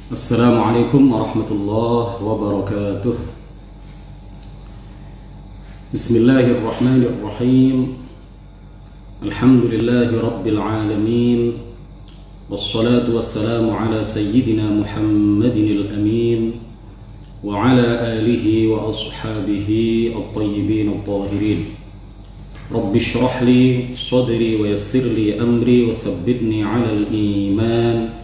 Assalamualaikum warahmatullahi wabarakatuh. Bismillahirrahmanirrahim. Alhamdulillahi rabbil alamin. Wassalatu wassalamu ala sayyidina Muhammadin al-amin wa ala alihi wa ashabihi at-tayyibin at-tahirin. Rabbi shrah li sadri wa yassir li amri wa thabbitni ala al-iman.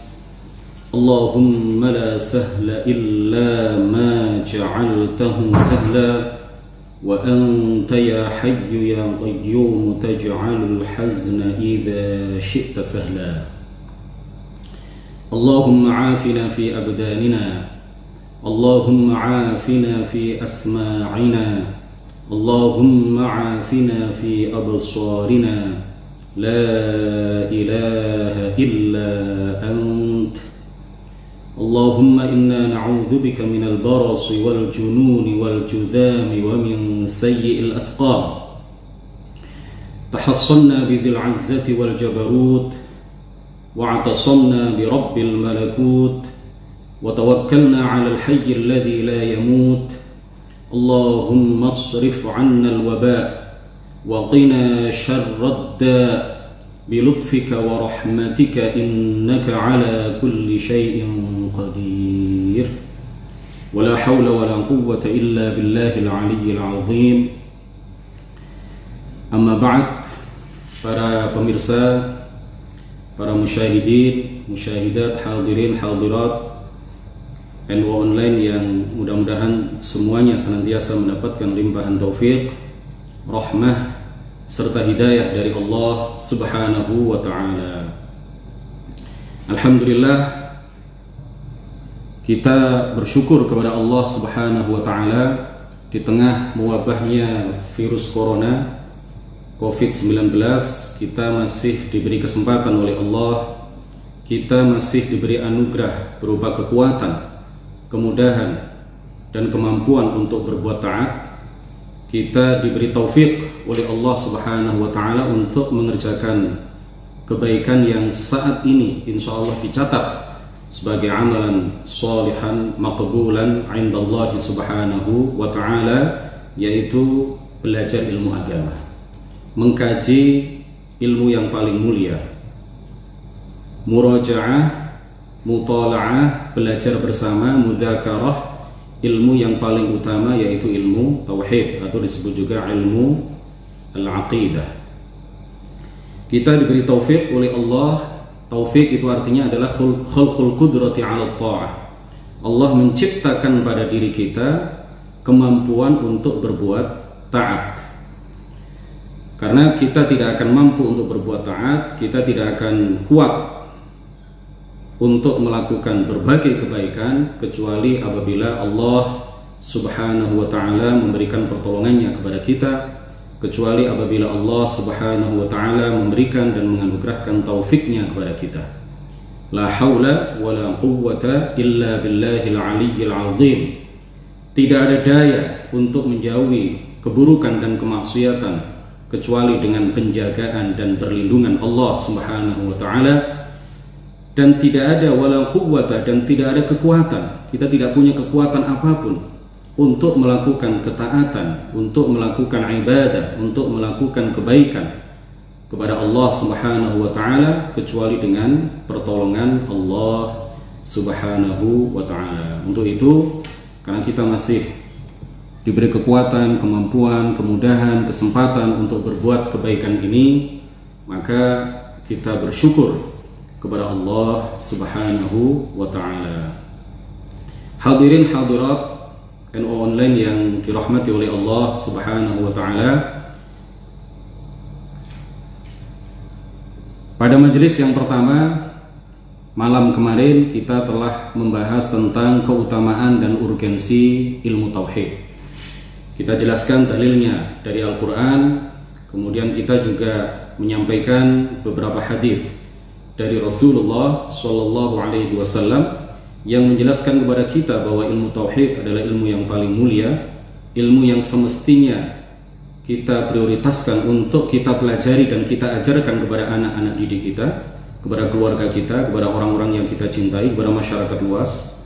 Allahumma la sahla illa ma ja'altahu sahla wa anta ya hayyu ya qayyum taj'alul hazna idha syi'ta sahla. Allahumma afina fi abdanina, Allahumma afina fi asma'ina, Allahumma afina fi absarina. La ilaha illa ant. Allahumma inna na'udzu bika minal barasi wal jununi wal judhami wa min sayyi'il asqam. Tahassanna bidhil 'izzati wal jabarut wa 'atasamna bi rabbil malakut wa tawakkalna 'alal hayyi alladhi la yamut. Allahumma asrif 'anna al waba' wa qina syarrad da' bilutfika wa rahmatika innaka ala kulli syai'in qadir. Wala hawla wala quwwata illa billahil aliyyil azim. Amma ba'd, para pemirsa, para musyahidin, musyahidat, hadirin, hadirat NU online yang mudah-mudahan semuanya senantiasa mendapatkan limpahan taufik, rahmah serta hidayah dari Allah Subhanahu wa ta'ala. Alhamdulillah, kita bersyukur kepada Allah Subhanahu wa ta'ala di tengah mewabahnya virus corona COVID-19. Kita masih diberi kesempatan oleh Allah, kita masih diberi anugerah berupa kekuatan, kemudahan dan kemampuan untuk berbuat taat. Kita diberi taufik oleh Allah Subhanahu wa ta'ala untuk mengerjakan kebaikan yang saat ini insya Allah dicatat sebagai amalan salihan maqbulan indallahi Subhanahu wa ta'ala, yaitu belajar ilmu agama, mengkaji ilmu yang paling mulia, murajaah, mutala'ah, belajar bersama, mudzakarah, ilmu yang paling utama yaitu ilmu tauhid atau disebut juga ilmu al-aqidah. Kita diberi taufik oleh Allah. Taufik itu artinya adalah khalqul qudrati 'ala ta'ah. Allah menciptakan pada diri kita kemampuan untuk berbuat taat. Karena kita tidak akan mampu untuk berbuat taat, kita tidak akan kuat untuk melakukan berbagai kebaikan kecuali apabila Allah Subhanahu wa ta'ala memberikan pertolongannya kepada kita, kecuali apabila Allah Subhanahu wa ta'ala memberikan dan menganugerahkan taufiknya kepada kita. La haula wa la quwwata illa billahil aliyyil azim. Tidak ada daya untuk menjauhi keburukan dan kemaksiatan kecuali dengan penjagaan dan perlindungan Allah Subhanahu wa ta'ala. Dan tidak ada wala quwwata, dan tidak ada kekuatan. Kita tidak punya kekuatan apapun untuk melakukan ketaatan, untuk melakukan ibadah, untuk melakukan kebaikan kepada Allah Subhanahu wa ta'ala kecuali dengan pertolongan Allah Subhanahu wa ta'ala. Untuk itu, karena kita masih diberi kekuatan, kemampuan, kemudahan, kesempatan untuk berbuat kebaikan ini, maka kita bersyukur kepada Allah Subhanahu wa ta'ala. Hadirin hadirat NU online yang dirahmati oleh Allah Subhanahu wa ta'ala, pada majelis yang pertama malam kemarin kita telah membahas tentang keutamaan dan urgensi ilmu tauhid. Kita jelaskan dalilnya dari Al-Quran, kemudian kita juga menyampaikan beberapa hadis dari Rasulullah Shallallahu Alaihi Wasallam yang menjelaskan kepada kita bahwa ilmu tauhid adalah ilmu yang paling mulia, ilmu yang semestinya kita prioritaskan untuk kita pelajari dan kita ajarkan kepada anak-anak didik kita, kepada keluarga kita, kepada orang-orang yang kita cintai, kepada masyarakat luas.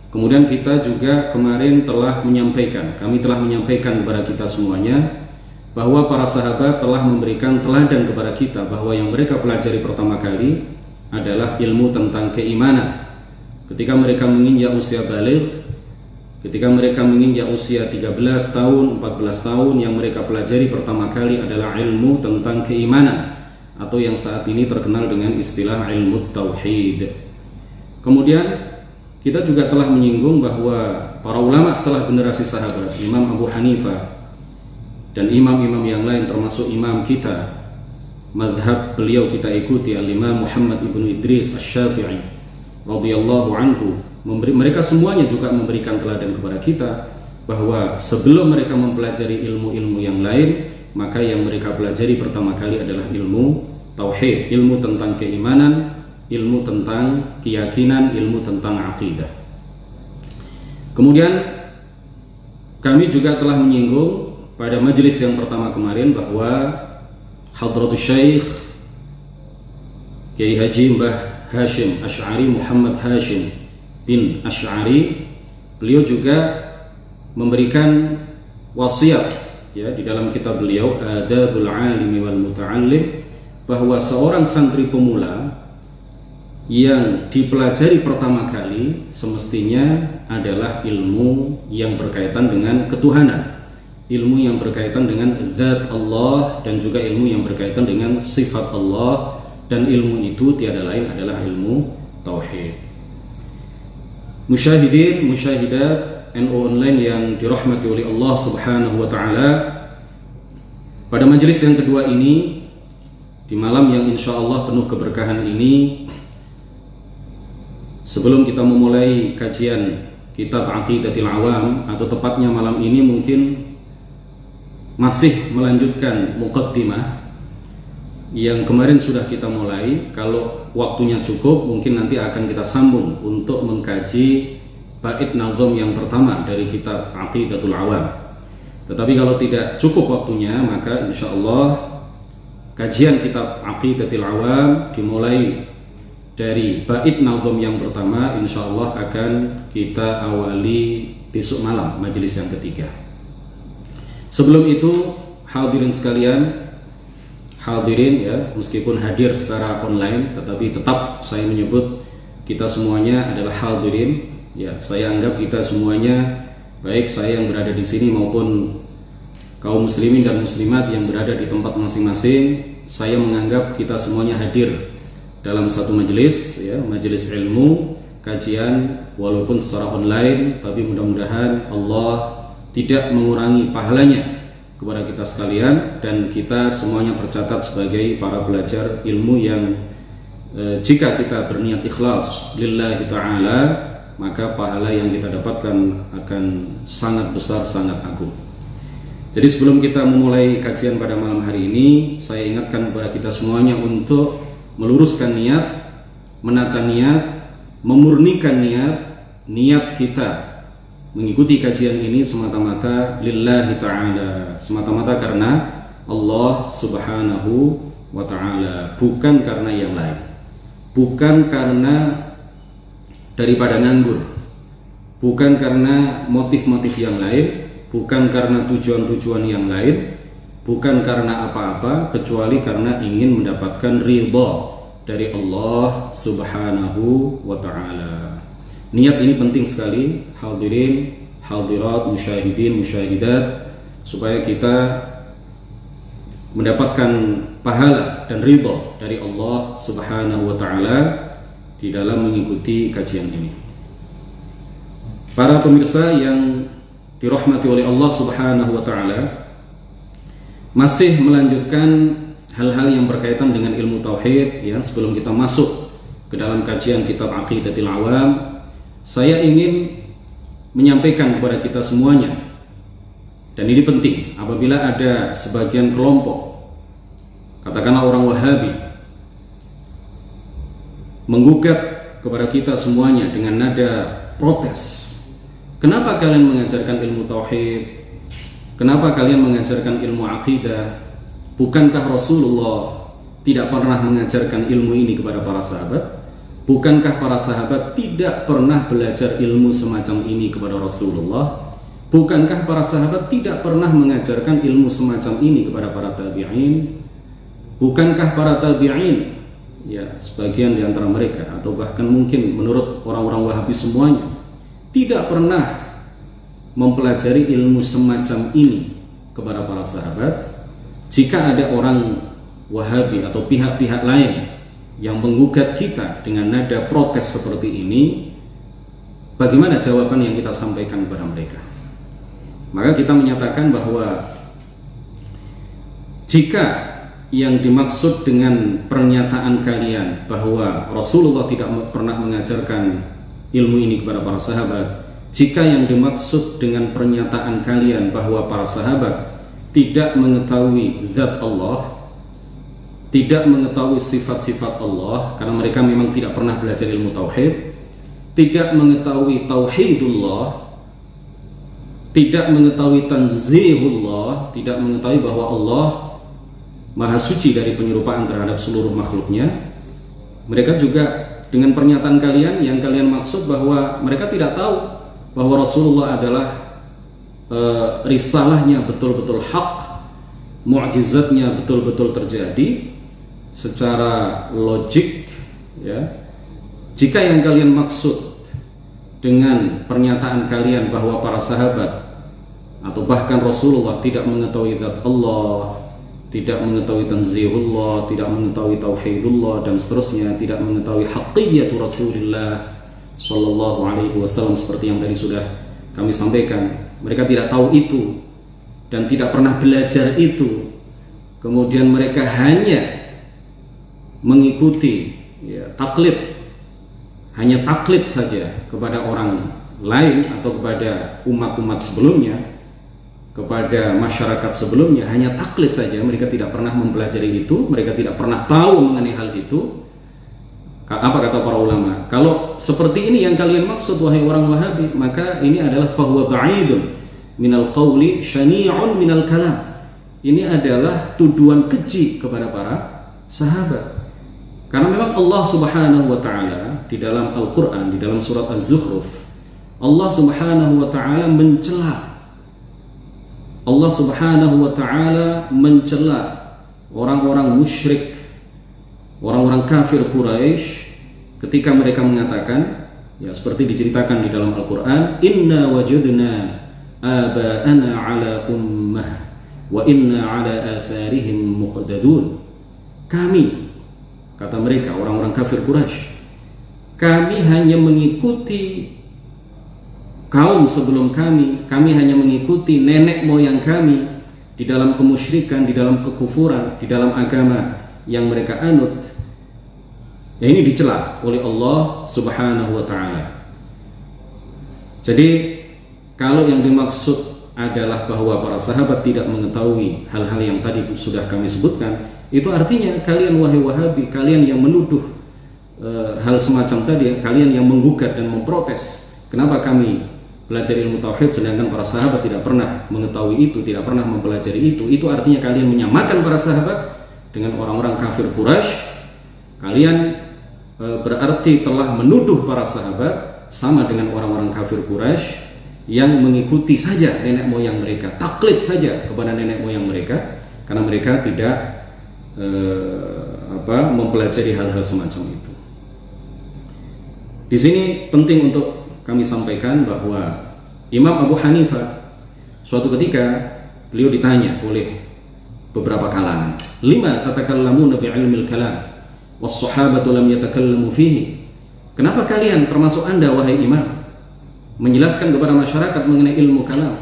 Kemudian kita juga kemarin kami telah menyampaikan kepada kita semuanya bahwa para sahabat telah memberikan teladan kepada kita bahwa yang mereka pelajari pertama kali adalah ilmu tentang keimanan. Ketika mereka menginjak usia baligh, ketika mereka menginjak usia 13 tahun, 14 tahun, yang mereka pelajari pertama kali adalah ilmu tentang keimanan, atau yang saat ini terkenal dengan istilah ilmu tauhid. Kemudian kita juga telah menyinggung bahwa para ulama setelah generasi sahabat, Imam Abu Hanifah dan imam-imam yang lain termasuk imam kita, madhab beliau kita ikuti, Al-Imam Muhammad ibn Idris Asy-Syafi'i radhiyallahu anhu, mereka semuanya juga memberikan teladan kepada kita bahwa sebelum mereka mempelajari ilmu-ilmu yang lain, maka yang mereka pelajari pertama kali adalah ilmu tauhid, ilmu tentang keimanan, ilmu tentang keyakinan, ilmu tentang akidah. Kemudian kami juga telah menyinggung pada majelis yang pertama kemarin bahwa Hadratus Syekh Kiai Haji Mbah Hashim Asy'ari, Muhammad Hashim bin Asy'ari, beliau juga memberikan wasiat ya di dalam kitab beliau Adabul Alimi wal Muta'allim, bahwa seorang santri pemula yang dipelajari pertama kali semestinya adalah ilmu yang berkaitan dengan ketuhanan, ilmu yang berkaitan dengan zat Allah, dan juga ilmu yang berkaitan dengan sifat Allah, dan ilmu itu tiada lain adalah ilmu tauhid. Musyahidin, musyahidat NU online yang dirahmati oleh Allah Subhanahu wa taala, pada majelis yang kedua ini, di malam yang insya Allah penuh keberkahan ini, sebelum kita memulai kajian kitab Aqidatil Awam, atau tepatnya malam ini mungkin masih melanjutkan muqaddimah yang kemarin sudah kita mulai. Kalau waktunya cukup, mungkin nanti akan kita sambung untuk mengkaji bait nazam yang pertama dari kitab Aqidatul Awam. Tetapi kalau tidak cukup waktunya, maka insya Allah kajian kitab Aqidatil Awam dimulai dari bait nazam yang pertama, insya Allah akan kita awali besok malam majelis yang ketiga. Sebelum itu, hadirin sekalian, hadirin ya, meskipun hadir secara online, tetapi tetap saya menyebut kita semuanya adalah hadirin ya. Saya anggap kita semuanya, baik saya yang berada di sini maupun kaum muslimin dan muslimat yang berada di tempat masing-masing, saya menganggap kita semuanya hadir dalam satu majelis ya, majelis ilmu, kajian walaupun secara online, tapi mudah-mudahan Allah tidak mengurangi pahalanya kepada kita sekalian, dan kita semuanya tercatat sebagai para belajar ilmu yang jika kita berniat ikhlas lillahi ta'ala, maka pahala yang kita dapatkan akan sangat besar, sangat agung. Jadi sebelum kita memulai kajian pada malam hari ini, saya ingatkan kepada kita semuanya untuk meluruskan niat, menata niat, memurnikan niat kita mengikuti kajian ini semata-mata lillahi ta'ala, semata-mata karena Allah Subhanahu wa ta'ala, bukan karena yang lain, bukan karena daripada nganggur, bukan karena motif-motif yang lain, bukan karena tujuan-tujuan yang lain, bukan karena apa-apa kecuali karena ingin mendapatkan ridha dari Allah Subhanahu wa ta'ala. Niat ini penting sekali, hadirin, hadirat, musyahidin, musyahidat, supaya kita mendapatkan pahala dan ridha dari Allah Subhanahu wa ta'ala di dalam mengikuti kajian ini. Para pemirsa yang dirahmati oleh Allah Subhanahu wa ta'ala, masih melanjutkan hal-hal yang berkaitan dengan ilmu tauhid ya. Sebelum kita masuk ke dalam kajian kitab Aqidatil Awam, saya ingin menyampaikan kepada kita semuanya, dan ini penting, apabila ada sebagian kelompok, katakanlah orang Wahabi, menggugat kepada kita semuanya dengan nada protes. Kenapa kalian mengajarkan ilmu tauhid? Kenapa kalian mengajarkan ilmu akidah? Bukankah Rasulullah tidak pernah mengajarkan ilmu ini kepada para sahabat? Bukankah para sahabat tidak pernah belajar ilmu semacam ini kepada Rasulullah? Bukankah para sahabat tidak pernah mengajarkan ilmu semacam ini kepada para tabi'in? Bukankah para tabi'in, ya sebagian di antara mereka, atau bahkan mungkin menurut orang-orang Wahabi semuanya, tidak pernah mempelajari ilmu semacam ini kepada para sahabat? Jika ada orang Wahabi atau pihak-pihak lain yang menggugat kita dengan nada protes seperti ini, bagaimana jawaban yang kita sampaikan kepada mereka? Maka kita menyatakan bahwa jika yang dimaksud dengan pernyataan kalian bahwa Rasulullah tidak pernah mengajarkan ilmu ini kepada para sahabat, jika yang dimaksud dengan pernyataan kalian bahwa para sahabat tidak mengetahui zat Allah, tidak mengetahui sifat-sifat Allah karena mereka memang tidak pernah belajar ilmu tauhid, tidak mengetahui tauhidullah, tidak mengetahui tanzihullah, tidak mengetahui bahwa Allah maha suci dari penyerupaan terhadap seluruh makhluknya. Mereka juga dengan pernyataan kalian yang kalian maksud bahwa mereka tidak tahu bahwa Rasulullah adalah risalahnya betul-betul hak, mu'jizatnya betul-betul terjadi secara logik, ya. Jika yang kalian maksud dengan pernyataan kalian bahwa para sahabat atau bahkan Rasulullah tidak mengetahui zat Allah, tidak mengetahui tanzihullah, tidak mengetahui tauhidullah dan seterusnya, tidak mengetahui haqqiyatu Rasulullah sallallahu alaihi wasallam seperti yang tadi sudah kami sampaikan, mereka tidak tahu itu dan tidak pernah belajar itu, kemudian mereka hanya mengikuti, ya, taklid, hanya taklid saja kepada orang lain atau kepada umat-umat sebelumnya, kepada masyarakat sebelumnya, hanya taklid saja, mereka tidak pernah mempelajari itu, mereka tidak pernah tahu mengenai hal itu. Apa kata para ulama? Kalau seperti ini yang kalian maksud wahai orang Wahabi, maka ini adalah fahuwa ba'idun minal qawli syani'un minal kalam. Ini adalah tuduhan keji kepada para sahabat. Karena memang Allah Subhanahu wa taala di dalam Al-Qur'an, di dalam surat Az-Zukhruf, Allah Subhanahu wa taala mencela. Allah Subhanahu wa taala mencela orang-orang musyrik, orang-orang kafir Quraisy ketika mereka mengatakan, ya seperti diceritakan di dalam Al-Qur'an, inna wajadna aba'ana ala ummah wa inna ala atharihim muqtadun. Kami, kata mereka, orang-orang kafir Quraisy, kami hanya mengikuti kaum sebelum kami hanya mengikuti nenek moyang kami di dalam kemusyrikan, di dalam kekufuran, di dalam agama yang mereka anut. Ya, ini dicela oleh Allah Subhanahu wa taala. Jadi kalau yang dimaksud adalah bahwa para sahabat tidak mengetahui hal-hal yang tadi sudah kami sebutkan, itu artinya kalian wahai Wahabi, kalian yang menuduh hal semacam tadi, kalian yang menggugat dan memprotes, kenapa kami belajar ilmu tauhid sedangkan para sahabat tidak pernah mengetahui itu, tidak pernah mempelajari itu artinya kalian menyamakan para sahabat dengan orang-orang kafir Quraisy. Kalian berarti telah menuduh para sahabat sama dengan orang-orang kafir Quraisy yang mengikuti saja nenek moyang mereka, taklid saja kepada nenek moyang mereka, karena mereka tidak mempelajari hal-hal semacam itu. Di sini penting untuk kami sampaikan bahwa Imam Abu Hanifah suatu ketika beliau ditanya oleh beberapa kalangan, lima tatakallamuna bi'ilmil kalam was-sahabatu lam yatakallamu fihi. Kenapa kalian, termasuk Anda wahai imam, menjelaskan kepada masyarakat mengenai ilmu kalam,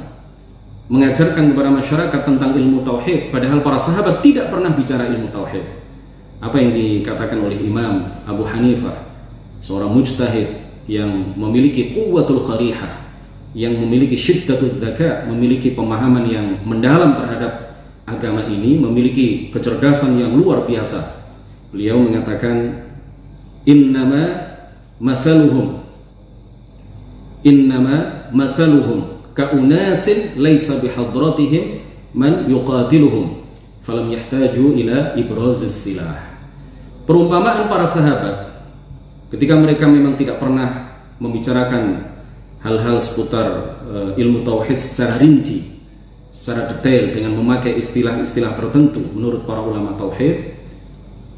mengajarkan kepada masyarakat tentang ilmu tauhid, padahal para sahabat tidak pernah bicara ilmu tauhid? Apa yang dikatakan oleh Imam Abu Hanifah, seorang mujtahid yang memiliki quwwatul qarihah, yang memiliki syiddatul dzaka, memiliki pemahaman yang mendalam terhadap agama ini, memiliki kecerdasan yang luar biasa. Beliau mengatakan, innama mathaluhum ka'unasin laysa bihadratihim man yuqatiluhum falam yahtaju ila ibrazis silah. Perumpamaan para sahabat ketika mereka memang tidak pernah membicarakan hal-hal seputar ilmu tauhid secara rinci, secara detail dengan memakai istilah-istilah tertentu menurut para ulama tauhid,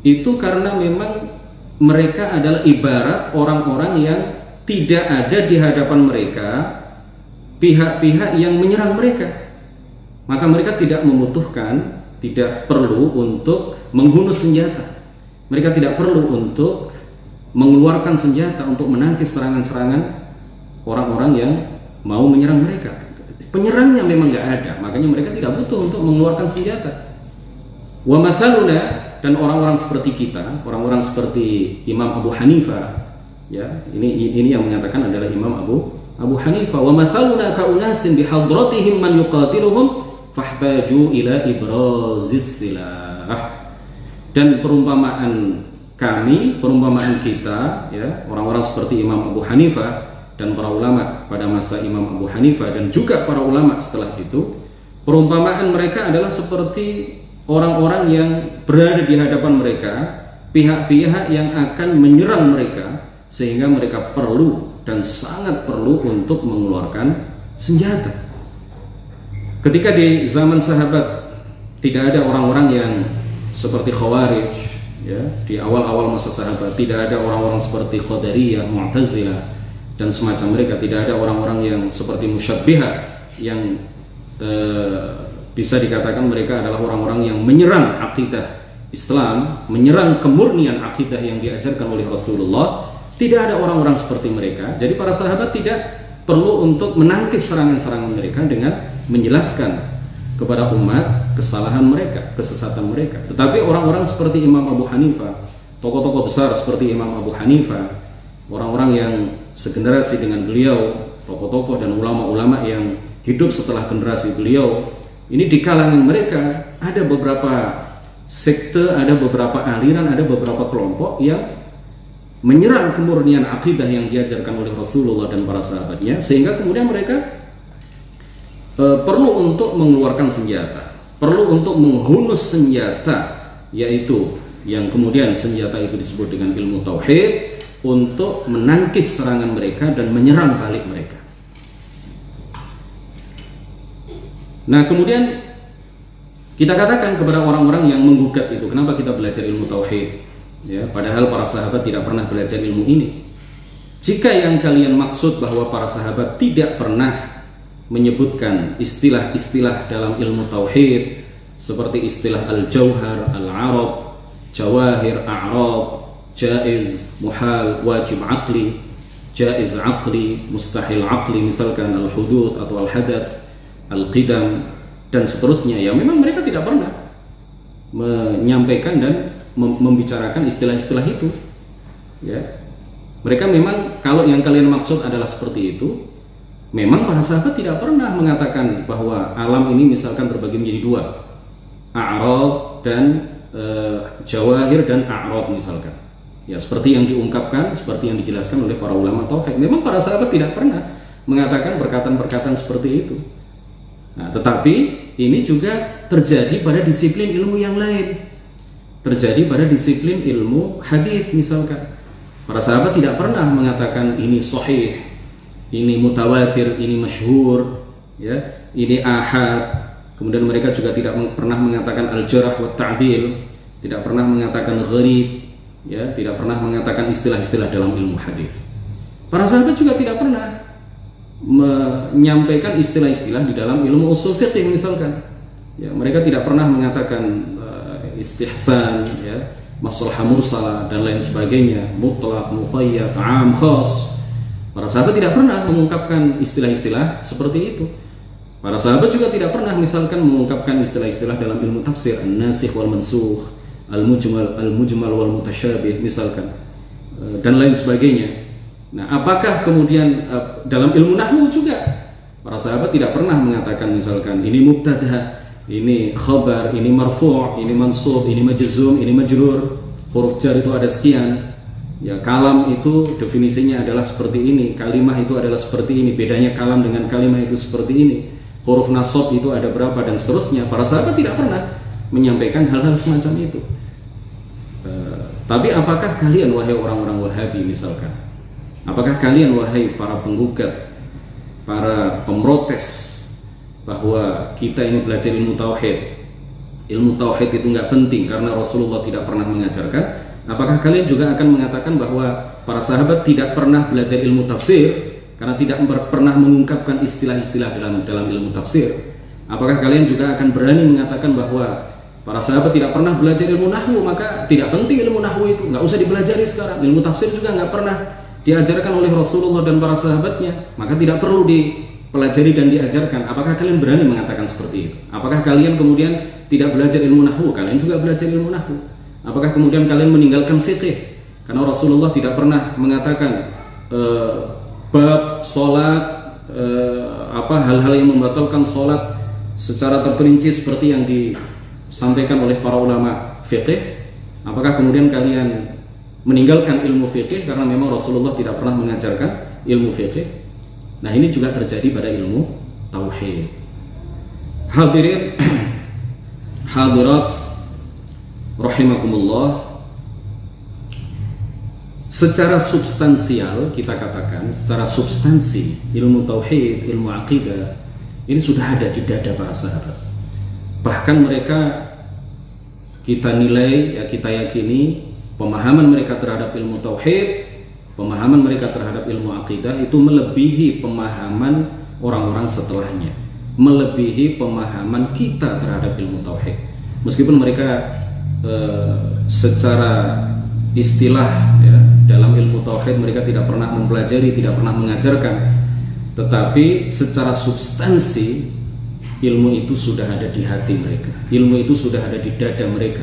itu karena memang mereka adalah ibarat orang-orang yang tidak ada di hadapan mereka pihak-pihak yang menyerang mereka. Maka mereka tidak membutuhkan, tidak perlu untuk menghunus senjata. Mereka tidak perlu untuk mengeluarkan senjata untuk menangkis serangan-serangan orang-orang yang mau menyerang mereka. Penyerangnya memang nggak ada, makanya mereka tidak butuh untuk mengeluarkan senjata. Wa mathaluna, dan orang-orang seperti kita, orang-orang seperti Imam Abu Hanifah, ya, ini yang menyatakan adalah Imam Abu Hanifah. Wa mathaluna ka unasin bihadratihim man yuqatiluhum fahtaju ila ibrazis silah. Dan perumpamaan kami, perumpamaan kita, ya, orang-orang seperti Imam Abu Hanifah dan para ulama pada masa Imam Abu Hanifah dan juga para ulama setelah itu, perumpamaan mereka adalah seperti orang-orang yang berada di hadapan mereka, pihak-pihak yang akan menyerang mereka, sehingga mereka perlu dan sangat perlu untuk mengeluarkan senjata. Ketika di zaman sahabat tidak ada orang-orang yang seperti Khawarij, ya, di awal-awal masa sahabat tidak ada orang-orang seperti Qadariyah, Mu'tazilah dan semacam mereka, tidak ada orang-orang yang seperti Musyabbihah yang bisa dikatakan mereka adalah orang-orang yang menyerang akidah Islam, menyerang kemurnian akidah yang diajarkan oleh Rasulullah. Tidak ada orang-orang seperti mereka. Jadi para sahabat tidak perlu untuk menangkis serangan-serangan mereka dengan menjelaskan kepada umat kesalahan mereka, kesesatan mereka. Tetapi orang-orang seperti Imam Abu Hanifah, tokoh-tokoh besar seperti Imam Abu Hanifah, orang-orang yang segenerasi dengan beliau, tokoh-tokoh dan ulama-ulama yang hidup setelah generasi beliau, ini di kalangan mereka ada beberapa sekte, ada beberapa aliran, ada beberapa kelompok yang menyerang kemurnian akidah yang diajarkan oleh Rasulullah dan para sahabatnya, sehingga kemudian mereka perlu untuk mengeluarkan senjata, perlu untuk menghunus senjata, yaitu yang kemudian senjata itu disebut dengan ilmu tauhid, untuk menangkis serangan mereka dan menyerang balik mereka. Nah, kemudian kita katakan kepada orang-orang yang menggugat itu, kenapa kita belajar ilmu tauhid? Ya, padahal para sahabat tidak pernah belajar ilmu ini. Jika yang kalian maksud bahwa para sahabat tidak pernah menyebutkan istilah-istilah dalam ilmu tauhid seperti istilah al-jauhar, al-arad, jawahir, a'rad, jaiz, muhal, wajib aqli, jaiz aqli, mustahil aqli, misalkan al-huduth atau al-hadath, al-qidam dan seterusnya, ya memang mereka tidak pernah menyampaikan dan membicarakan istilah-istilah itu, ya. Mereka memang, kalau yang kalian maksud adalah seperti itu, memang para sahabat tidak pernah mengatakan bahwa alam ini misalkan terbagi menjadi dua, a'rad dan jawahir dan a'rad misalkan, ya, seperti yang diungkapkan, seperti yang dijelaskan oleh para ulama tauhid. Memang para sahabat tidak pernah mengatakan perkataan-perkataan seperti itu. Nah, tetapi ini juga terjadi pada disiplin ilmu yang lain. Terjadi pada disiplin ilmu hadis misalkan. Para sahabat tidak pernah mengatakan ini sahih, ini mutawatir, ini masyhur, ya, ini ahad. Kemudian mereka juga tidak pernah mengatakan al-jarh wa ta'dil, tidak pernah mengatakan gharib, ya, tidak pernah mengatakan istilah-istilah dalam ilmu hadis. Para sahabat juga tidak pernah menyampaikan istilah-istilah di dalam ilmu ushul fiqh misalkan. Ya, mereka tidak pernah mengatakan istihsan, ya, maslahah mursalah dan lain sebagainya, mutlaq, muqayyad, 'am, khas. Para sahabat tidak pernah mengungkapkan istilah-istilah seperti itu. Para sahabat juga tidak pernah misalkan mengungkapkan istilah-istilah dalam ilmu tafsir, an-nasikh wal mansukh, al-mujmal wal mutasyabih misalkan, dan lain sebagainya. Nah, apakah kemudian dalam ilmu nahwu juga para sahabat tidak pernah mengatakan misalkan ini mubtada, ini khabar, ini marfu', ini mansub, ini majzum, ini majrur, huruf jar itu ada sekian, ya, kalam itu definisinya adalah seperti ini, kalimah itu adalah seperti ini, bedanya kalam dengan kalimah itu seperti ini, huruf nasab itu ada berapa dan seterusnya. Para sahabat tidak pernah menyampaikan hal-hal semacam itu. Tapi apakah kalian wahai orang-orang Wahabi misalkan, apakah kalian wahai para penggugat, para pemrotes bahwa kita ini belajar ilmu tauhid itu nggak penting karena Rasulullah tidak pernah mengajarkan, apakah kalian juga akan mengatakan bahwa para sahabat tidak pernah belajar ilmu tafsir karena tidak pernah mengungkapkan istilah-istilah dalam ilmu tafsir? Apakah kalian juga akan berani mengatakan bahwa para sahabat tidak pernah belajar ilmu nahwu, maka tidak penting ilmu nahwu itu, nggak usah dipelajari sekarang. Ilmu tafsir juga nggak pernah diajarkan oleh Rasulullah dan para sahabatnya, maka tidak perlu dipelajari dan diajarkan. Apakah kalian berani mengatakan seperti itu? Apakah kalian kemudian tidak belajar ilmu nahwu? Kalian juga belajar ilmu nahwu. Apakah kemudian kalian meninggalkan fikih? Karena Rasulullah tidak pernah mengatakan bab sholat, hal-hal yang membatalkan sholat secara terperinci seperti yang disampaikan oleh para ulama fikih. Apakah kemudian kalian meninggalkan ilmu fikih karena memang Rasulullah tidak pernah mengajarkan ilmu fikih? Nah, ini juga terjadi pada ilmu tauhid. Hadirin hadirat rahimakumullah, secara substansial kita katakan, secara substansi ilmu tauhid, ilmu akidah ini sudah ada di dada para sahabat. Bahkan mereka kita nilai, ya kita yakini pemahaman mereka terhadap ilmu tauhid, pemahaman mereka terhadap ilmu akidah itu melebihi pemahaman orang-orang setelahnya, melebihi pemahaman kita terhadap ilmu tauhid. Meskipun mereka secara istilah, ya, dalam ilmu tauhid mereka tidak pernah mempelajari, tidak pernah mengajarkan, tetapi secara substansi ilmu itu sudah ada di hati mereka, ilmu itu sudah ada di dada mereka.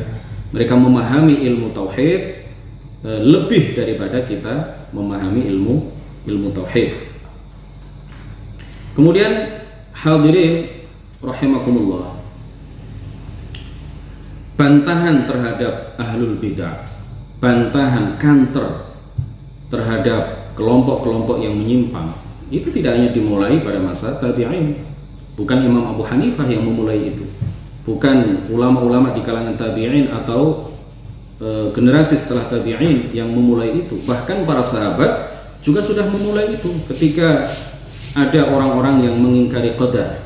Mereka memahami ilmu tauhid lebih daripada kita memahami ilmu tauhid. Kemudian hadirin rahimakumullah, bantahan terhadap ahlul bidah, bantahan counter terhadap kelompok-kelompok yang menyimpang itu tidak hanya dimulai pada masa tabi'in. Bukan Imam Abu Hanifah yang memulai itu, bukan ulama-ulama di kalangan tabi'in atau generasi setelah tabi'in yang memulai itu. Bahkan para sahabat juga sudah memulai itu ketika ada orang-orang yang mengingkari qadar,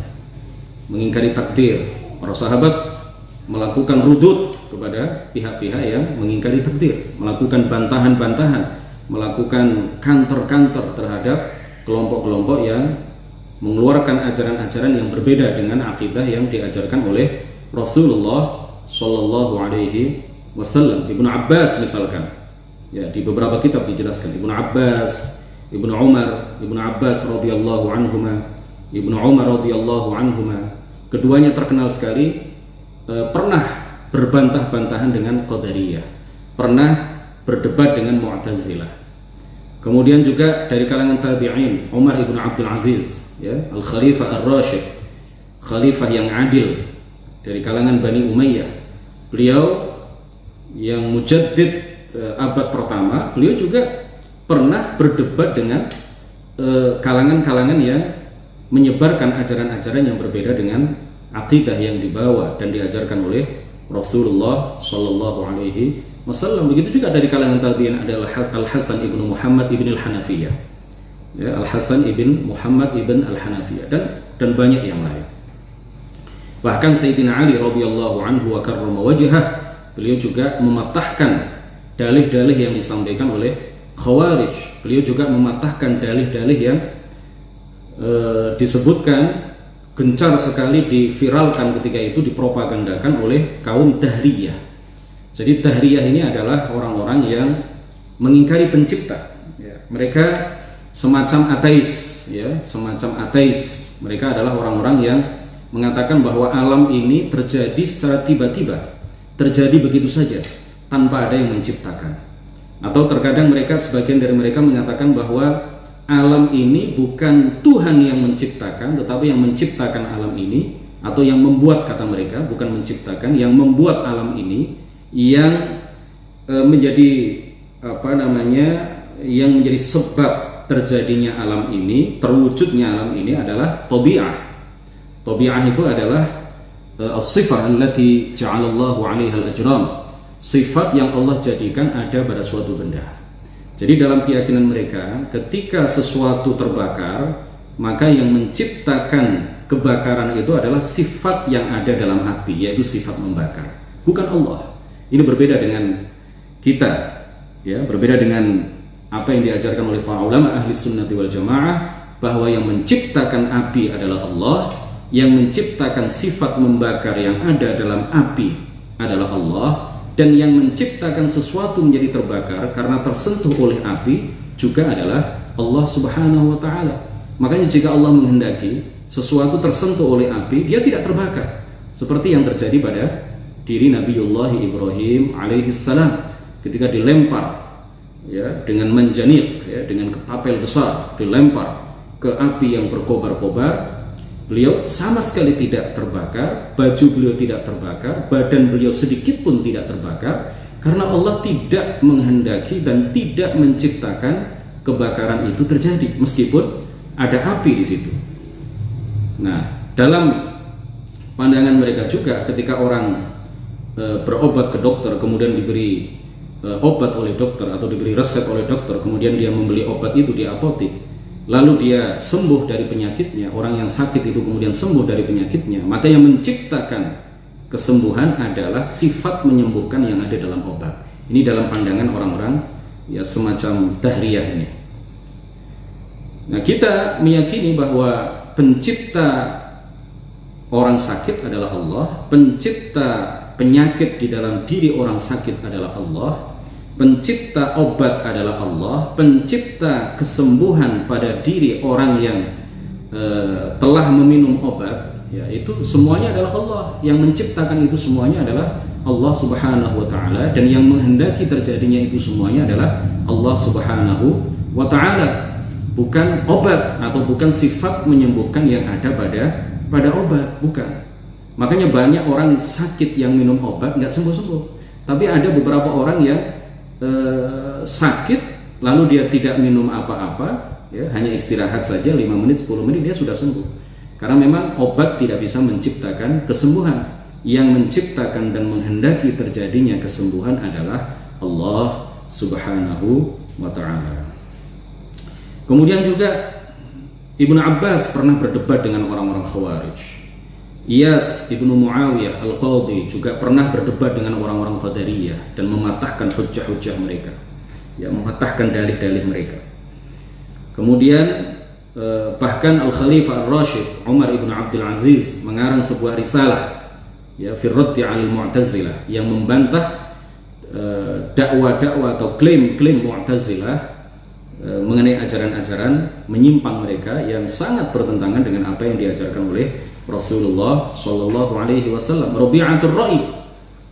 mengingkari takdir. Para sahabat melakukan rudud kepada pihak-pihak yang mengingkari takdir, melakukan bantahan-bantahan, melakukan counter-counter terhadap kelompok-kelompok yang mengeluarkan ajaran-ajaran yang berbeda dengan akidah yang diajarkan oleh Rasulullah Shallallahu Alaihi Wasallam. Ibnu Abbas misalkan, ya, di beberapa kitab dijelaskan Ibnu Abbas, Ibnu Umar, Ibnu Abbas radhiyallahu anhuma, Ibnu Umar radhiyallahu anhuma, keduanya terkenal sekali pernah berbantah-bantahan dengan Qadariyah, pernah berdebat dengan Mu'tazilah. Kemudian juga dari kalangan tabi'in, Umar ibn Abdul Aziz, ya, Al-Khalifah Ar-Rasyid, khalifah yang adil dari kalangan Bani Umayyah. Beliau yang mujaddid abad pertama, beliau juga pernah berdebat dengan kalangan-kalangan yang menyebarkan ajaran-ajaran yang berbeda dengan akidah yang dibawa dan diajarkan oleh Rasulullah Shallallahu Alaihi Wasallam. Begitu juga dari kalangan tabi'in adalah Al-Hasan ibnu Muhammad ibn Al-Hanafiyah, ya, Al-Hasan ibn Muhammad ibn Al-Hanafiyah, dan banyak yang lain. Bahkan Sayyidina Ali radhiyallahu anhu wa karrama wajhah, beliau juga mematahkan dalih-dalih yang disampaikan oleh Khawarij. Beliau juga mematahkan dalih-dalih yang disebutkan gencar sekali diviralkan ketika itu, dipropagandakan oleh kaum Dahriyah. Jadi Dahriyah ini adalah orang-orang yang mengingkari pencipta, ya. Mereka semacam ateis, ya, semacam ateis. Mereka adalah orang-orang yang mengatakan bahwa alam ini terjadi secara tiba-tiba, terjadi begitu saja tanpa ada yang menciptakan. Atau terkadang mereka, sebagian dari mereka mengatakan bahwa alam ini bukan Tuhan yang menciptakan, tetapi yang menciptakan alam ini, atau yang membuat, kata mereka, bukan menciptakan, yang membuat alam ini, yang menjadi yang menjadi sebab terjadinya alam ini, terwujudnya alam ini adalah tabi'ah. Tabi'ah itu adalah as-sifah allati ja'alallahu 'alaiha al-ajram, sifat yang Allah jadikan ada pada suatu benda. Jadi dalam keyakinan mereka, ketika sesuatu terbakar, maka yang menciptakan kebakaran itu adalah sifat yang ada dalam api, yaitu sifat membakar, bukan Allah. Ini berbeda dengan kita, ya, berbeda dengan apa yang diajarkan oleh para ulama ahli sunnati wal jamaah, bahwa yang menciptakan api adalah Allah, yang menciptakan sifat membakar yang ada dalam api adalah Allah, dan yang menciptakan sesuatu menjadi terbakar karena tersentuh oleh api juga adalah Allah Subhanahu wa ta'ala. Makanya jika Allah menghendaki sesuatu tersentuh oleh api, dia tidak terbakar, seperti yang terjadi pada diri Nabiullah Ibrahim alaihissalam ketika dilempar, ya, dengan manjanik, ya, dengan ketapel besar, dilempar ke api yang berkobar-kobar. Beliau sama sekali tidak terbakar, baju beliau tidak terbakar, badan beliau sedikit pun tidak terbakar, karena Allah tidak menghendaki dan tidak menciptakan kebakaran itu terjadi, meskipun ada api di situ. Nah, dalam pandangan mereka juga, ketika orang berobat ke dokter, kemudian diberi obat oleh dokter atau diberi resep oleh dokter, kemudian dia membeli obat itu di apotek, lalu dia sembuh dari penyakitnya, orang yang sakit itu kemudian sembuh dari penyakitnya, maka yang menciptakan kesembuhan adalah sifat menyembuhkan yang ada dalam obat. Ini dalam pandangan orang-orang, ya, semacam dahriyah ini. Nah, kita meyakini bahwa pencipta orang sakit adalah Allah, pencipta penyakit di dalam diri orang sakit adalah Allah, pencipta obat adalah Allah, pencipta kesembuhan pada diri orang yang telah meminum obat, ya, itu semuanya adalah Allah. Yang menciptakan itu semuanya adalah Allah Subhanahu wa ta'ala, dan yang menghendaki terjadinya itu semuanya adalah Allah Subhanahu wa ta'ala, bukan obat atau bukan sifat menyembuhkan yang ada pada obat, bukan. Makanya banyak orang sakit yang minum obat nggak sembuh-sembuh, tapi ada beberapa orang yang sakit lalu dia tidak minum apa-apa, ya, hanya istirahat saja 5 menit 10 menit dia sudah sembuh. Karena memang obat tidak bisa menciptakan kesembuhan. Yang menciptakan dan menghendaki terjadinya kesembuhan adalah Allah Subhanahu wa ta'ala. Kemudian juga Ibnu Abbas pernah berdebat dengan orang-orang Khawarij. Iyas Ibnu Muawiyah Al-Qadhi juga pernah berdebat dengan orang-orang Qadariyah dan mematahkan hujjah-hujjah mereka, ya, mematahkan dalih-dalih mereka. Kemudian bahkan Al-Khalifah Ar-Rashid Umar Ibn Abdul Aziz mengarang sebuah risalah, ya, fi raddi 'alal Mu'tazilah, yang membantah dakwah-dakwah atau klaim-klaim Mu'tazilah mengenai ajaran-ajaran menyimpang mereka yang sangat bertentangan dengan apa yang diajarkan oleh Rasulullah Shallallahu Alaihi Wasallam. Rabi'atul Ra'i,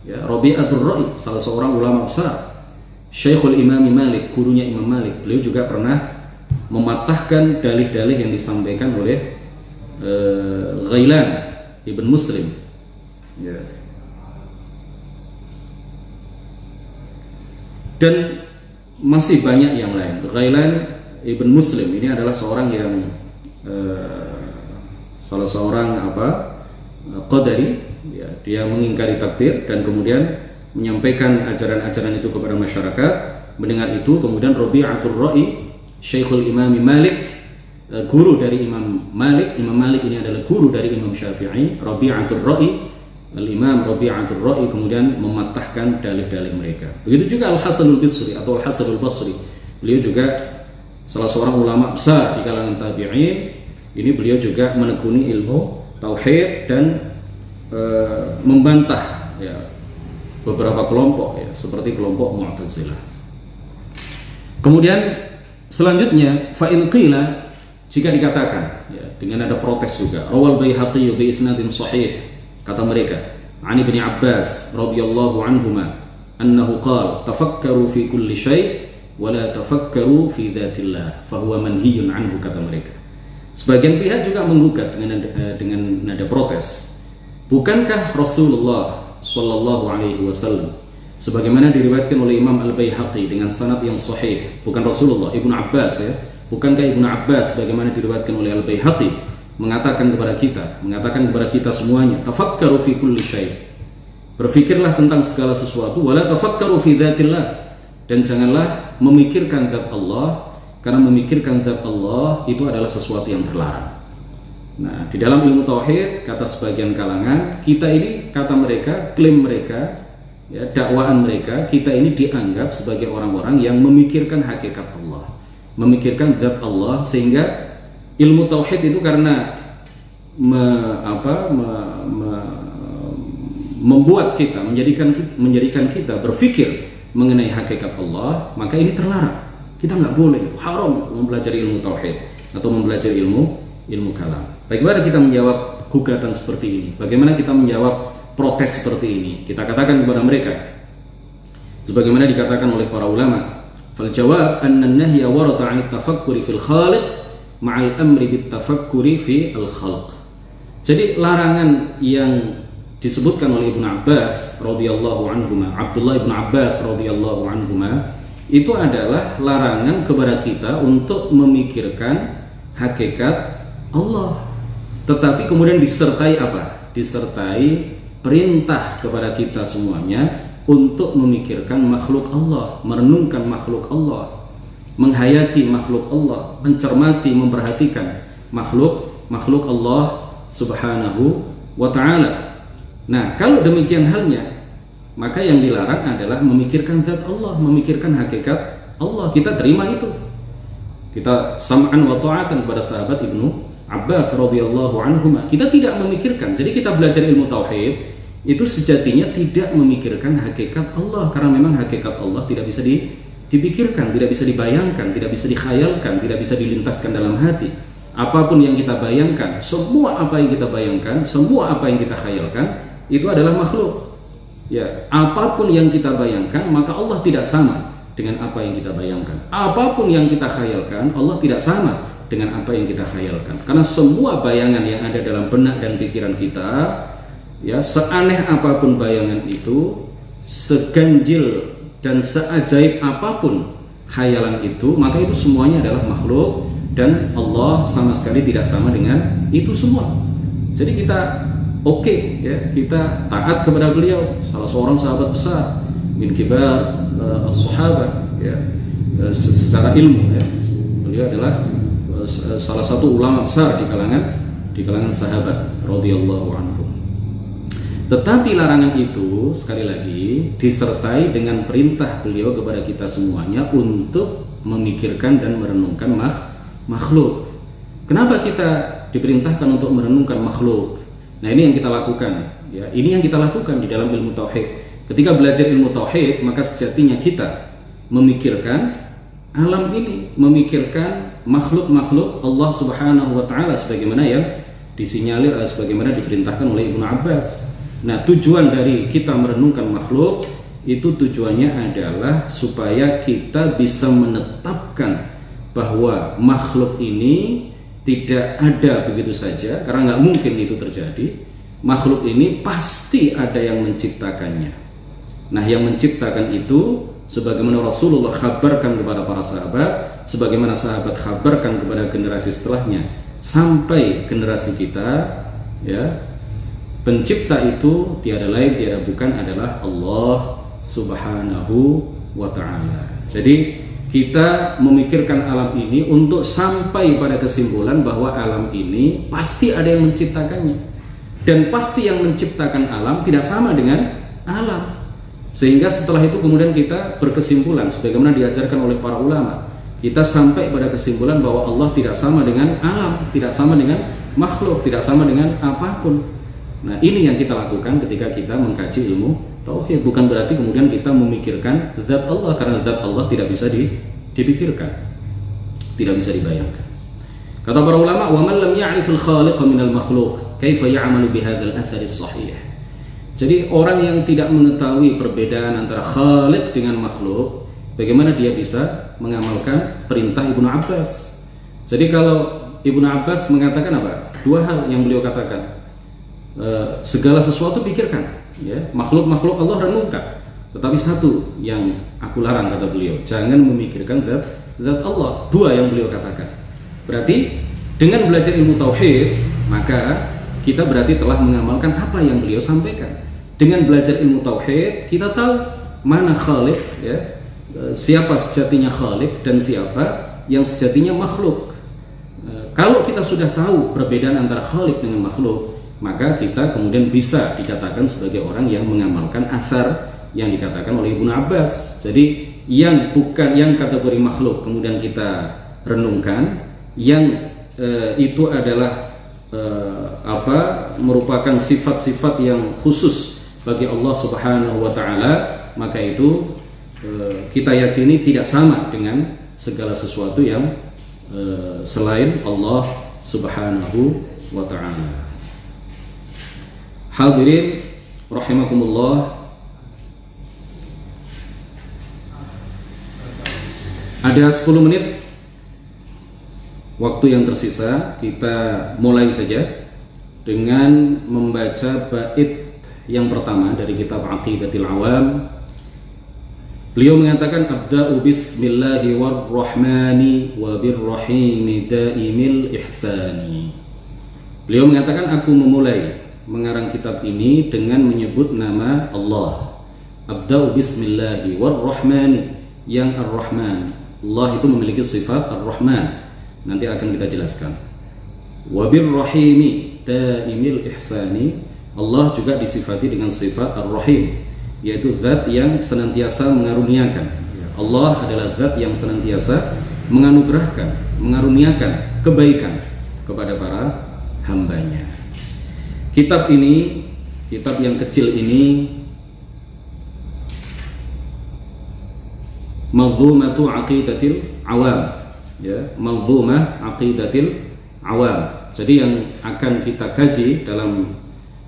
ya, Rabi'atul Ra'i, salah seorang ulama besar, Syekhul Imam Malik, gurunya Imam Malik, beliau juga pernah mematahkan dalih-dalih yang disampaikan oleh Ghailan Ibn Muslim, ya. Dan masih banyak yang lain. Ghailan Ibn Muslim ini adalah seorang yang salah seorang Qadari, ya, dia mengingkari takdir dan kemudian menyampaikan ajaran-ajaran itu kepada masyarakat. Mendengar itu kemudian Rabi'atul Ra'i, Syekhul Imam Malik, guru dari Imam Malik. Imam Malik ini adalah guru dari Imam Syafi'i. Rabi'atul Ra'i, Al-Imam Rabi'atul Ra'i kemudian mematahkan dalih-dalih mereka. Begitu juga Al-Hasanul Basri atau Al-Hasanul Basri. Beliau juga salah seorang ulama besar di kalangan tabi'in. Ini beliau juga menekuni ilmu tauhid dan membantah, ya, beberapa kelompok, ya, seperti kelompok Mu'tazilah. Kemudian selanjutnya fa in qila, jika dikatakan, ya, dengan ada protes juga, rawal Baihaqi bi isnadin sahih, kata mereka, an Ibnu Abbas radhiyallahu anhuma annahu qala tafakkaru fi kulli syai' wa la tafakkaru fi dzatillah fa huwa manhiyun anhu, kata mereka. Sebagian pihak juga menggugat dengan nada protes. Bukankah Rasulullah Shallallahu Alaihi Wasallam, sebagaimana diriwayatkan oleh Imam Al-Baihaqi dengan sanad yang sahih, bukan Rasulullah, Ibnu Abbas, ya, bukankah Ibnu Abbas sebagaimana diriwayatkan oleh Al-Baihaqi mengatakan kepada kita semuanya, tafakkaru fi kulli syai', Berfikirlah tentang segala sesuatu, wala tafakkaru fi dzatillah, dan janganlah memikirkan zat Allah, karena memikirkan zat Allah itu adalah sesuatu yang terlarang. Nah, di dalam ilmu tauhid, kata sebagian kalangan, kita ini, kata mereka, klaim mereka, ya, dakwaan mereka, kita ini dianggap sebagai orang-orang yang memikirkan hakikat Allah, memikirkan zat Allah, sehingga ilmu tauhid itu karena membuat kita, menjadikan kita berpikir mengenai hakikat Allah, maka ini terlarang. Kita nggak boleh, haram mempelajari ilmu tauhid atau mempelajari ilmu kalam. Bagaimana kita menjawab gugatan seperti ini? Bagaimana kita menjawab protes seperti ini? Kita katakan kepada mereka, sebagaimana dikatakan oleh para ulama, fal jawab anna an-nahya warada 'an at-tafakkuri fil khaliq ma'al amri bit tafakkuri fi al-khalq. Jadi larangan yang disebutkan oleh Ibnu Abbas radhiyallahu anhuma, Abdullah Ibnu Abbas radhiyallahu anhuma, itu adalah larangan kepada kita untuk memikirkan hakikat Allah. Tetapi kemudian disertai apa? Disertai perintah kepada kita semuanya untuk memikirkan makhluk Allah, merenungkan makhluk Allah, menghayati makhluk Allah, mencermati, memperhatikan makhluk Allah Subhanahu wa ta'ala. Nah, kalau demikian halnya, maka yang dilarang adalah memikirkan zat Allah, memikirkan hakikat Allah. Kita terima itu. Kita sam'an wa ta'atan kepada sahabat Ibnu Abbas radhiyallahu anhuma. Kita tidak memikirkan. Jadi kita belajar ilmu tauhid itu sejatinya tidak memikirkan hakikat Allah, karena memang hakikat Allah tidak bisa dipikirkan, tidak bisa dibayangkan, tidak bisa dikhayalkan, tidak bisa dilintaskan dalam hati. Apapun yang kita bayangkan, semua apa yang kita bayangkan, semua apa yang kita khayalkan, itu adalah makhluk. Ya, apapun yang kita bayangkan, maka Allah tidak sama dengan apa yang kita bayangkan. Apapun yang kita khayalkan, Allah tidak sama dengan apa yang kita khayalkan. Karena semua bayangan yang ada dalam benak dan pikiran kita, ya, seaneh apapun bayangan itu, seganjil dan seajaib apapun khayalan itu, maka itu semuanya adalah makhluk, dan Allah sama sekali tidak sama dengan itu semua. Jadi kita ya, kita taat kepada beliau, salah seorang sahabat besar min kibar as-sahabah, ya, secara ilmu, ya. Beliau adalah salah satu ulama besar di kalangan sahabat radhiyallahu anhum. Tetapi larangan itu sekali lagi disertai dengan perintah beliau kepada kita semuanya untuk memikirkan dan merenungkan makhluk. Kenapa kita diperintahkan untuk merenungkan makhluk? Nah, ini yang kita lakukan, ya. Ini yang kita lakukan di dalam ilmu tauhid. Ketika belajar ilmu tauhid, maka sejatinya kita memikirkan alam ini, memikirkan makhluk-makhluk Allah Subhanahu wa ta'ala, sebagaimana yang disinyalir, sebagaimana diperintahkan oleh Ibnu Abbas. Nah, tujuan dari kita merenungkan makhluk itu tujuannya adalah supaya kita bisa menetapkan bahwa makhluk ini tidak ada begitu saja, karena nggak mungkin itu terjadi. Makhluk ini pasti ada yang menciptakannya. Nah, yang menciptakan itu sebagaimana Rasulullah khabarkan kepada para sahabat, sebagaimana sahabat khabarkan kepada generasi setelahnya sampai generasi kita, ya, pencipta itu tiada lain tiada bukan adalah Allah Subhanahu wa ta'ala. Jadi kita memikirkan alam ini untuk sampai pada kesimpulan bahwa alam ini pasti ada yang menciptakannya, dan pasti yang menciptakan alam tidak sama dengan alam. Sehingga setelah itu kemudian kita berkesimpulan sebagaimana diajarkan oleh para ulama. Kita sampai pada kesimpulan bahwa Allah tidak sama dengan alam, tidak sama dengan makhluk, tidak sama dengan apapun. Nah, ini yang kita lakukan ketika kita mengkaji ilmu tauhid. Bukan berarti kemudian kita memikirkan zat Allah, karena zat Allah tidak bisa dipikirkan, tidak bisa dibayangkan. Kata para ulama, wa man lam ya'rifil khaliqa minal makhluq, kaifa ya'malu bihadzal athar as-sahih. Jadi orang yang tidak mengetahui perbedaan antara khaliq dengan makhluk, bagaimana dia bisa mengamalkan perintah Ibnu Abbas? Jadi kalau Ibnu Abbas mengatakan apa? Dua hal yang beliau katakan. Segala sesuatu pikirkan, ya, makhluk-makhluk Allah renungkan. Tetapi satu yang aku larang, kata beliau, jangan memikirkan zat Allah. Dua yang beliau katakan. Berarti dengan belajar ilmu tauhid, maka kita berarti telah mengamalkan apa yang beliau sampaikan. Dengan belajar ilmu tauhid kita tahu mana khaliq, ya, siapa sejatinya khaliq dan siapa yang sejatinya makhluk. Kalau kita sudah tahu perbedaan antara khaliq dengan makhluk, maka kita kemudian bisa dikatakan sebagai orang yang mengamalkan athar yang dikatakan oleh Ibnu Abbas. Jadi yang bukan yang kategori makhluk kemudian kita renungkan, yang itu adalah merupakan sifat-sifat yang khusus bagi Allah Subhanahu wa taala, maka itu kita yakini tidak sama dengan segala sesuatu yang selain Allah Subhanahu wa taala. Hadirin rahimakumullah, ada 10 menit waktu yang tersisa. Kita mulai saja dengan membaca bait yang pertama dari kitab Aqidatil Awam. Beliau mengatakan, abda'u bismillahi warrahmani wa birrahimi daimil ihsani. Beliau mengatakan, aku memulai mengarang kitab ini dengan menyebut nama Allah. Abda'u bismillahi warrahmani, yang ar-Rahman. Allah itu memiliki sifat ar-Rahman, nanti akan kita jelaskan. Wa birrahimi daimil ihsani, Allah juga disifati dengan sifat ar-Rahim, yaitu zat yang senantiasa mengaruniakan. Allah adalah zat yang senantiasa mengaruniakan kebaikan kepada para hambanya. Kitab ini, kitab yang kecil ini, Manzumatu Aqidatil Awam, ya, Manzumah Aqidatil Awam. Jadi yang akan kita kaji dalam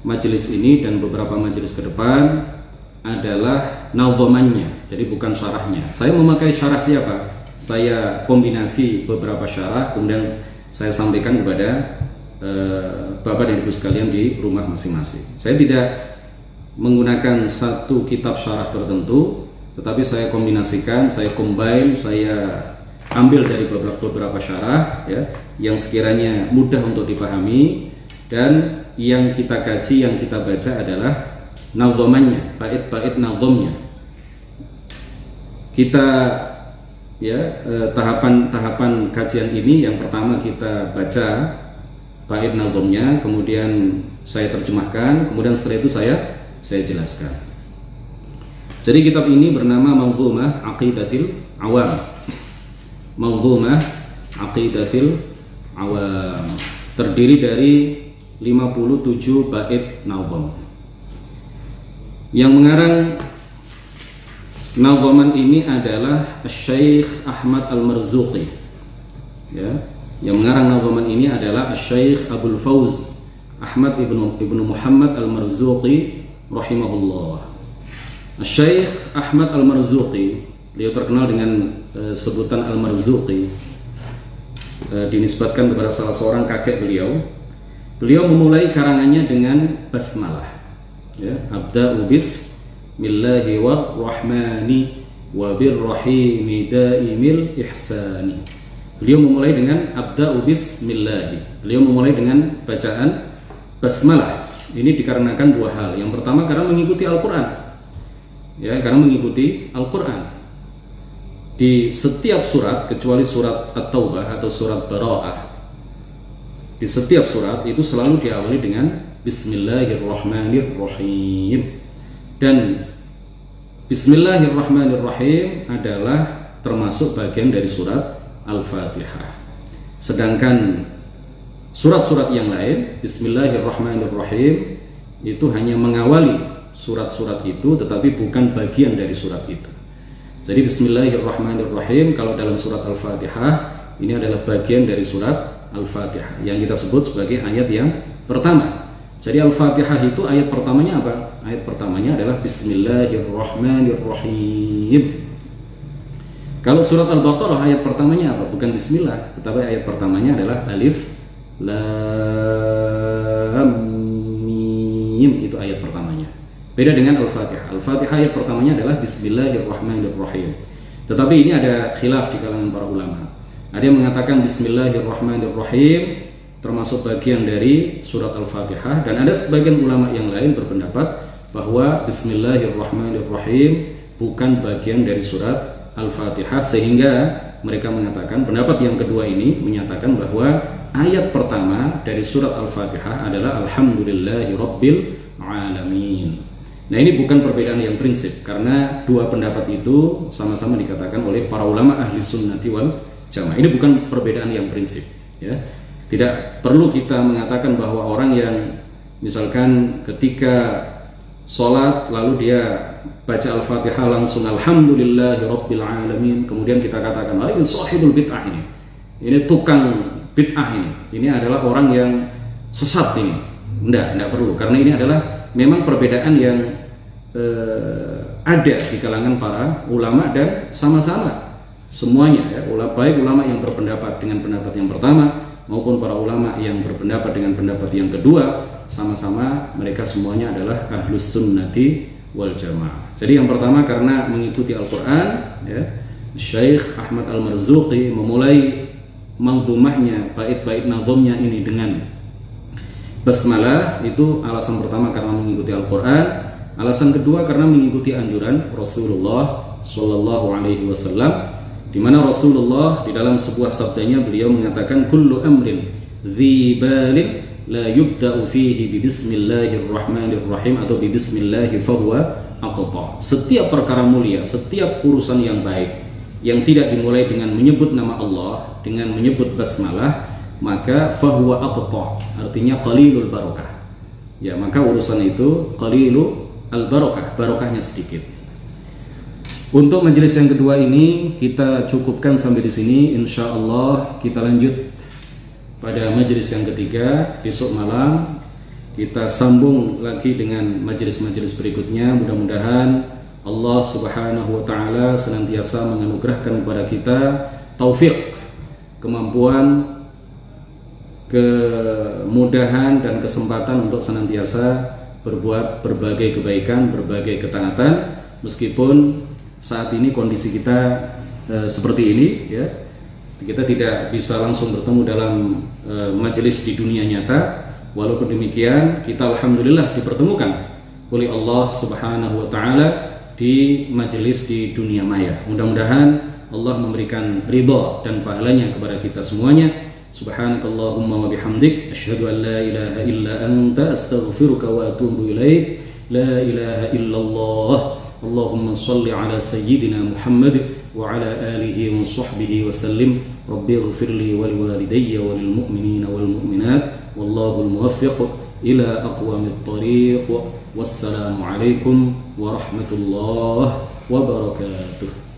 majelis ini dan beberapa majelis ke depan adalah nadhamannya, jadi bukan syarahnya. Saya memakai syarah siapa? Saya kombinasi beberapa syarah, kemudian saya sampaikan kepada Bapak dan Ibu sekalian di rumah masing-masing. Saya tidak menggunakan satu kitab syarah tertentu, tetapi saya kombinasikan, saya combine, saya ambil dari beberapa syarah, ya, yang sekiranya mudah untuk dipahami, dan yang kita kaji, yang kita baca adalah nadhamannya, bait-bait nadhamnya. Kita, ya, tahapan kajian ini, yang pertama kita baca bait nadhamnya, kemudian saya terjemahkan, kemudian setelah itu saya jelaskan. Jadi kitab ini bernama Manzumah Aqidatil Awam. Manzumah Aqidatil Awam terdiri dari 57 bait nadham. Yang mengarang nadhaman ini adalah Syekh Ahmad Al-Marzuqi, ya. Yang mengarang nadhaman ini adalah Syekh Abul Fawz Ahmad ibnu Muhammad Al-Marzuqi rahimahullah. Syekh Ahmad Al-Marzuqi, beliau terkenal dengan sebutan Al-Marzuqi, dinisbatkan kepada salah seorang kakek beliau. Beliau memulai karangannya dengan basmalah, ya, abda'u bismillahi warrahmani wa birrahimi daimil ihsani. Beliau memulai dengan abda'u bismillahi. Beliau memulai dengan bacaan basmalah. Ini dikarenakan dua hal. Yang pertama karena mengikuti Al-Quran, ya, karena mengikuti Al-Quran. Di setiap surat kecuali surat At-Taubah atau surat Bara'ah, di setiap surat itu selalu diawali dengan Bismillahirrahmanirrahim. Dan Bismillahirrahmanirrahim adalah termasuk bagian dari surat Al-Fatihah. Sedangkan surat-surat yang lain, Bismillahirrahmanirrahim itu hanya mengawali surat-surat itu, tetapi bukan bagian dari surat itu. Jadi Bismillahirrahmanirrahim kalau dalam surat Al-Fatihah ini adalah bagian dari surat Al-Fatihah yang kita sebut sebagai ayat yang pertama. Jadi Al-Fatihah itu ayat pertamanya apa? Ayat pertamanya adalah Bismillahirrahmanirrahim. Kalau surat Al-Baqarah ayat pertamanya apa? Bukan Bismillah, tetapi ayat pertamanya adalah Alif Lam Mim, itu ayat pertamanya. Beda dengan Al-Fatihah. Al-Fatihah ayat pertamanya adalah Bismillahirrahmanirrahim. Tetapi ini ada khilaf di kalangan para ulama. Ada yang mengatakan Bismillahirrahmanirrahim termasuk bagian dari surat Al-Fatihah, dan ada sebagian ulama yang lain berpendapat bahwa Bismillahirrahmanirrahim bukan bagian dari surat Al-Fatihah, sehingga mereka mengatakan, pendapat yang kedua ini menyatakan bahwa ayat pertama dari surat Al-Fatihah adalah Alhamdulillahi Rabbil Alamin. Nah, ini bukan perbedaan yang prinsip, karena dua pendapat itu sama-sama dikatakan oleh para ulama ahli sunnati wal jamaah. Ini bukan perbedaan yang prinsip, ya. Tidak perlu kita mengatakan bahwa orang yang misalkan ketika sholat lalu dia baca Al-Fatihah langsung Alhamdulillahi Rabbil Alamin, kemudian kita katakan, ini sahibul bid'ah ini tukang bid'ah ini adalah orang yang sesat ini. Tidak perlu, karena ini adalah memang perbedaan yang ada di kalangan para ulama, dan sama-sama semuanya, ya, baik ulama yang berpendapat dengan pendapat yang pertama maupun para ulama yang berpendapat dengan pendapat yang kedua, sama-sama mereka semuanya adalah ahlus sunnati wal jamaah. Jadi yang pertama karena mengikuti Al-Quran, ya, Syekh Ahmad Al-Marzuqi memulai manzumahnya, bait-bait nazomnya ini dengan basmalah. Itu alasan pertama karena mengikuti Al-Quran. Alasan kedua karena mengikuti anjuran Rasulullah Sallallahu Alaihi Wasallam, di mana Rasulullah di dalam sebuah sabdanya beliau mengatakan, kullu amrin dzi balin la yubda'u fihi bi bismillahirrahmanirrahim atau bi bismillahi fahuwa aqta. Setiap perkara mulia, setiap urusan yang baik yang tidak dimulai dengan menyebut nama Allah, dengan menyebut basmalah, maka fahuwa aqta, artinya qalilul barakah. Ya, maka urusan itu qalilu al-barakah, barokahnya sedikit. Untuk majelis yang kedua ini kita cukupkan sampai di sini. Insya Allah kita lanjut pada majelis yang ketiga. Besok malam kita sambung lagi dengan majelis-majelis berikutnya. Mudah-mudahan Allah Subhanahu wa Ta'ala senantiasa menganugerahkan kepada kita taufik, kemampuan, kemudahan dan kesempatan untuk senantiasa berbuat berbagai kebaikan, berbagai ketaatan, meskipun saat ini kondisi kita seperti ini, ya, kita tidak bisa langsung bertemu dalam majelis di dunia nyata. Walaupun demikian, kita alhamdulillah dipertemukan oleh Allah Subhanahu wa Ta'ala di majelis di dunia maya. Mudah-mudahan Allah memberikan ridha dan pahalanya kepada kita semuanya. Subhanakallahumma wa bihamdik, asyhadu an la ilaha illa anta, astaghfiruka wa atubu ilaik. La ilaha illallah. Allahumma salli ala sayyidina Muhammad wa ala alihi wa sahbihi wa sallim. Rabbi ighfirli wa liwalidayya wa lil mu'minina wal mu'minat. Wallahu al-muwaffiq ila aqwamit thariq. Wassalamu alaikum warahmatullahi wabarakatuh.